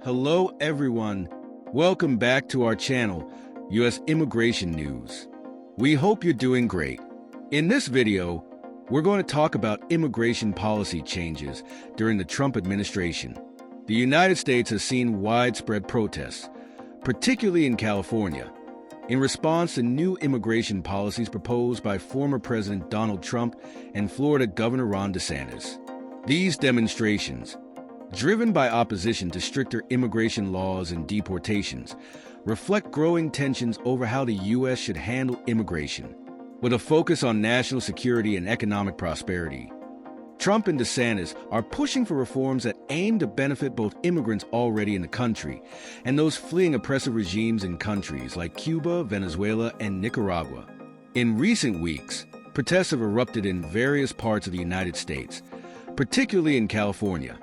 Hello everyone, welcome back to our channel, U.S. Immigration News. We hope you're doing great. In this video, we're going to talk about immigration policy changes during the Trump administration. The United States has seen widespread protests, particularly in California, in response to new immigration policies proposed by former President Donald Trump and Florida Governor Ron DeSantis. These demonstrations, driven by opposition to stricter immigration laws and deportations, reflect growing tensions over how the U.S. should handle immigration, with a focus on national security and economic prosperity. Trump and DeSantis are pushing for reforms that aim to benefit both immigrants already in the country and those fleeing oppressive regimes in countries like Cuba, Venezuela, and Nicaragua. In recent weeks, protests have erupted in various parts of the United States, particularly in California,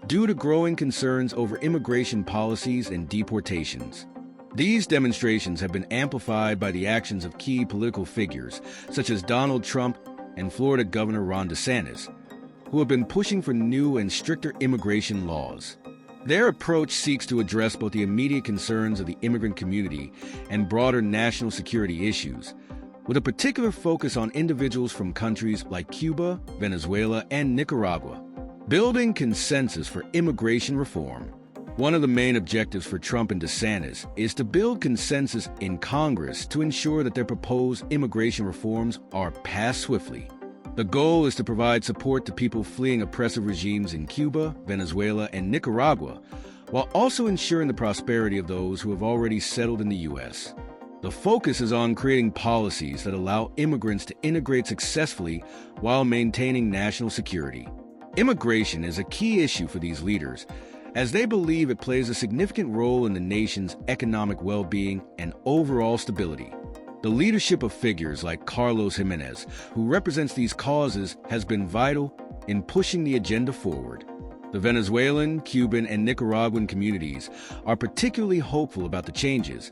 due to growing concerns over immigration policies and deportations. These demonstrations have been amplified by the actions of key political figures, such as Donald Trump and Florida Governor Ron DeSantis, who have been pushing for new and stricter immigration laws. Their approach seeks to address both the immediate concerns of the immigrant community and broader national security issues, with a particular focus on individuals from countries like Cuba, Venezuela, and Nicaragua. Building consensus for immigration reform. One of the main objectives for Trump and DeSantis is to build consensus in Congress to ensure that their proposed immigration reforms are passed swiftly. The goal is to provide support to people fleeing oppressive regimes in Cuba, Venezuela, and Nicaragua, while also ensuring the prosperity of those who have already settled in the U.S. The focus is on creating policies that allow immigrants to integrate successfully while maintaining national security. Immigration is a key issue for these leaders, as they believe it plays a significant role in the nation's economic well-being and overall stability. The leadership of figures like Carlos Jimenez, who represents these causes, has been vital in pushing the agenda forward. The Venezuelan, Cuban, and Nicaraguan communities are particularly hopeful about the changes,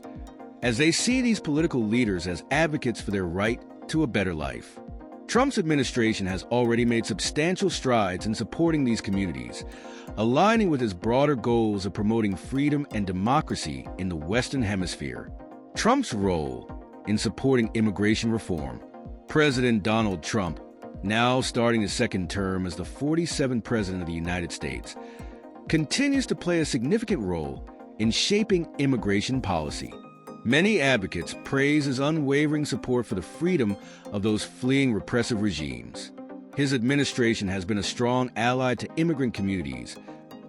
as they see these political leaders as advocates for their right to a better life. Trump's administration has already made substantial strides in supporting these communities, aligning with his broader goals of promoting freedom and democracy in the Western Hemisphere. Trump's role in supporting immigration reform. President Donald Trump, now starting his second term as the 47th President of the United States, continues to play a significant role in shaping immigration policy. Many advocates praise his unwavering support for the freedom of those fleeing repressive regimes. His administration has been a strong ally to immigrant communities,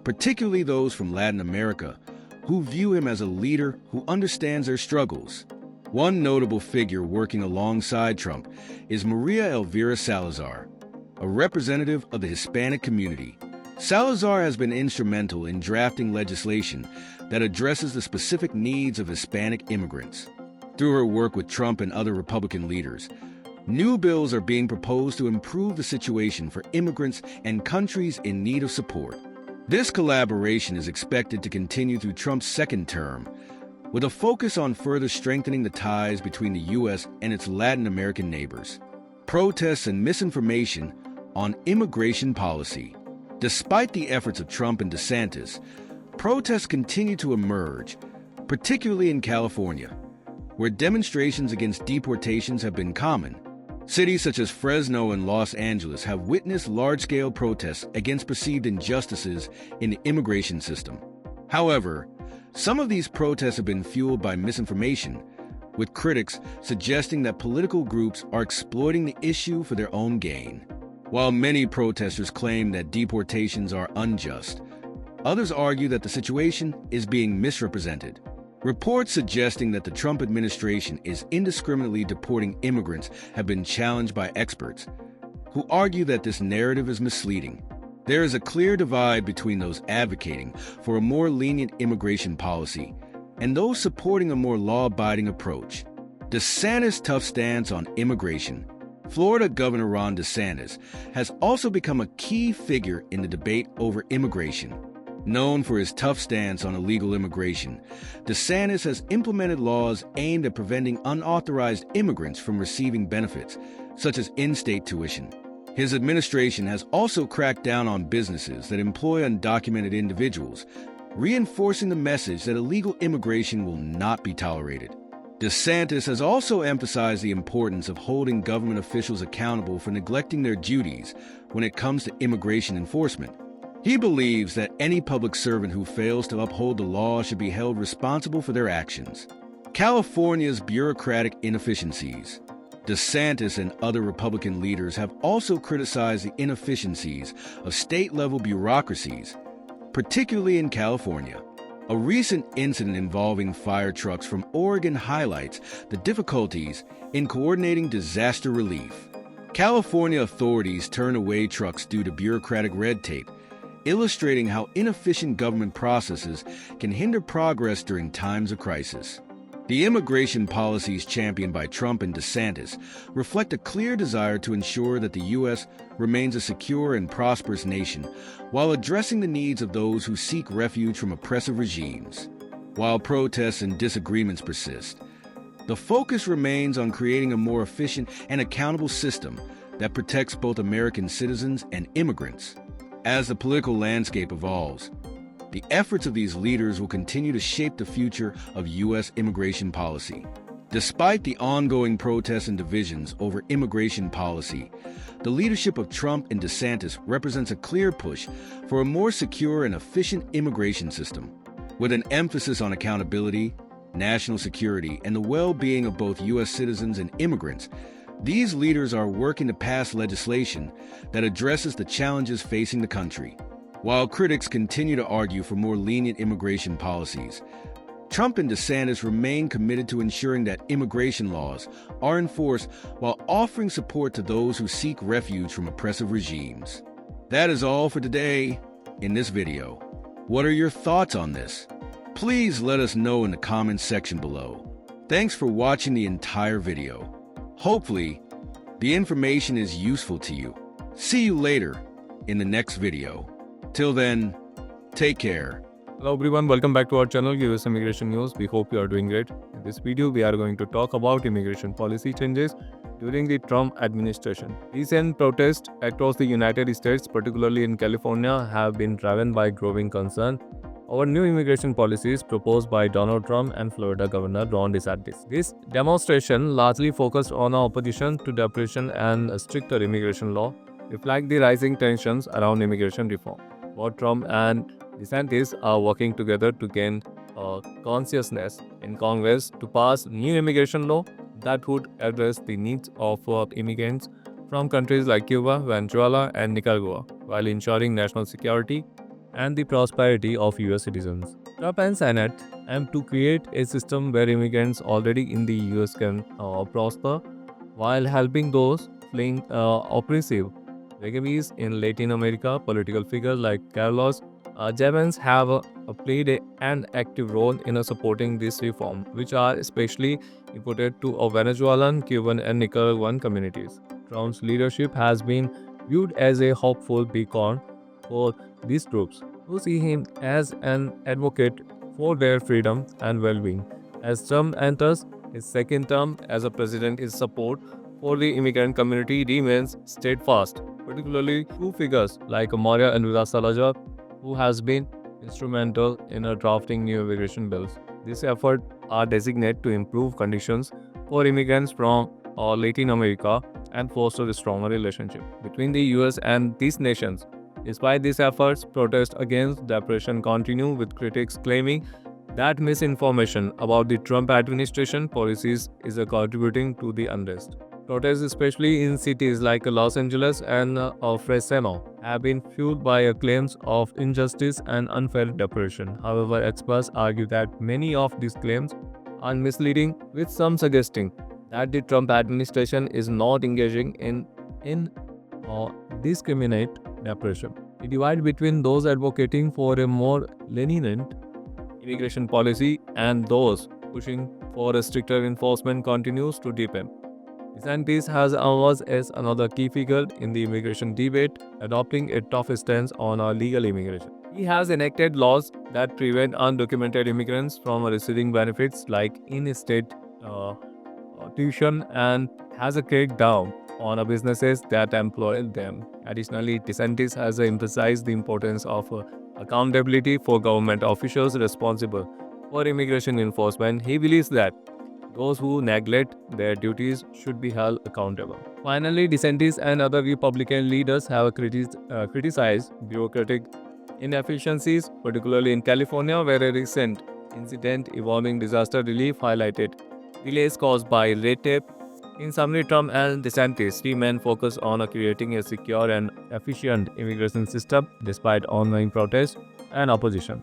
particularly those from Latin America, who view him as a leader who understands their struggles. One notable figure working alongside Trump is Maria Elvira Salazar, a representative of the Hispanic community. Salazar has been instrumental in drafting legislation that addresses the specific needs of Hispanic immigrants. Through her work with Trump and other Republican leaders, new bills are being proposed to improve the situation for immigrants and countries in need of support. This collaboration is expected to continue through Trump's second term, with a focus on further strengthening the ties between the U.S. and its Latin American neighbors. Protests and misinformation on immigration policy. Despite the efforts of Trump and DeSantis, protests continue to emerge, particularly in California, where demonstrations against deportations have been common. Cities such as Fresno and Los Angeles have witnessed large-scale protests against perceived injustices in the immigration system. However, some of these protests have been fueled by misinformation, with critics suggesting that political groups are exploiting the issue for their own gain. While many protesters claim that deportations are unjust, others argue that the situation is being misrepresented. Reports suggesting that the Trump administration is indiscriminately deporting immigrants have been challenged by experts, who argue that this narrative is misleading. There is a clear divide between those advocating for a more lenient immigration policy and those supporting a more law-abiding approach. DeSantis' tough stance on immigration. Florida Governor Ron DeSantis has also become a key figure in the debate over immigration. Known for his tough stance on illegal immigration, DeSantis has implemented laws aimed at preventing unauthorized immigrants from receiving benefits, such as in-state tuition. His administration has also cracked down on businesses that employ undocumented individuals, reinforcing the message that illegal immigration will not be tolerated. DeSantis has also emphasized the importance of holding government officials accountable for neglecting their duties when it comes to immigration enforcement. He believes that any public servant who fails to uphold the law should be held responsible for their actions. California's bureaucratic inefficiencies. DeSantis and other Republican leaders have also criticized the inefficiencies of state-level bureaucracies, particularly in California. A recent incident involving fire trucks from Oregon highlights the difficulties in coordinating disaster relief. California authorities turn away trucks due to bureaucratic red tape, illustrating how inefficient government processes can hinder progress during times of crisis. The immigration policies championed by Trump and DeSantis reflect a clear desire to ensure that the U.S. remains a secure and prosperous nation while addressing the needs of those who seek refuge from oppressive regimes. While protests and disagreements persist, the focus remains on creating a more efficient and accountable system that protects both American citizens and immigrants. As the political landscape evolves, the efforts of these leaders will continue to shape the future of U.S. immigration policy. Despite the ongoing protests and divisions over immigration policy, the leadership of Trump and DeSantis represents a clear push for a more secure and efficient immigration system. With an emphasis on accountability, national security, and the well-being of both U.S. citizens and immigrants, these leaders are working to pass legislation that addresses the challenges facing the country. While critics continue to argue for more lenient immigration policies, Trump and DeSantis remain committed to ensuring that immigration laws are enforced while offering support to those who seek refuge from oppressive regimes. That is all for today in this video. What are your thoughts on this? Please let us know in the comments section below. Thanks for watching the entire video. Hopefully, the information is useful to you. See you later in the next video. Till then, take care. Hello everyone, welcome back to our channel US Immigration News. We hope you are doing great. In this video, we are going to talk about immigration policy changes during the Trump administration. Recent protests across the United States, particularly in California, have been driven by growing concern over new immigration policies proposed by Donald Trump and Florida Governor Ron DeSantis. This demonstration, largely focused on opposition to deportation and a stricter immigration law, reflect the rising tensions around immigration reform. Both Trump and DeSantis are working together to gain consciousness in Congress to pass new immigration law that would address the needs of immigrants from countries like Cuba, Venezuela, and Nicaragua, while ensuring national security and the prosperity of US citizens. Trump and Senate aim to create a system where immigrants already in the US can prosper while helping those fleeing oppressive regimes in Latin America. Political figures like Carlos Jevons have played an active role in supporting this reform, which are especially important to Venezuelan, Cuban, and Nicaraguan communities. Trump's leadership has been viewed as a hopeful beacon for these groups, who see him as an advocate for their freedom and well-being. As Trump enters his second term as a president, his support for the immigrant community remains steadfast, particularly two figures like Maria Elvira Salazar, who has been instrumental in drafting new immigration bills. These efforts are designated to improve conditions for immigrants from Latin America and foster a stronger relationship between the US and these nations. Despite these efforts, protests against deportation continue, with critics claiming that misinformation about the Trump administration policies is contributing to the unrest. Protests, especially in cities like Los Angeles and Fresno, have been fueled by claims of injustice and unfair deportation. However, experts argue that many of these claims are misleading, with some suggesting that the Trump administration is not engaging in discriminate deportation. The divide between those advocating for a more lenient immigration policy and those pushing for a stricter enforcement continues to deepen. DeSantis has emerged as another key figure in the immigration debate, adopting a tough stance on legal immigration. He has enacted laws that prevent undocumented immigrants from receiving benefits like in-state tuition and has a crackdown on businesses that employ them. Additionally, DeSantis has emphasized the importance of accountability for government officials responsible for immigration enforcement. He believes that those who neglect their duties should be held accountable. Finally, DeSantis and other Republican leaders have criticized bureaucratic inefficiencies, particularly in California, where a recent incident involving disaster relief highlighted delays caused by red tape. In summary, Trump and DeSantis remain focused on creating a secure and efficient immigration system despite ongoing protests and opposition.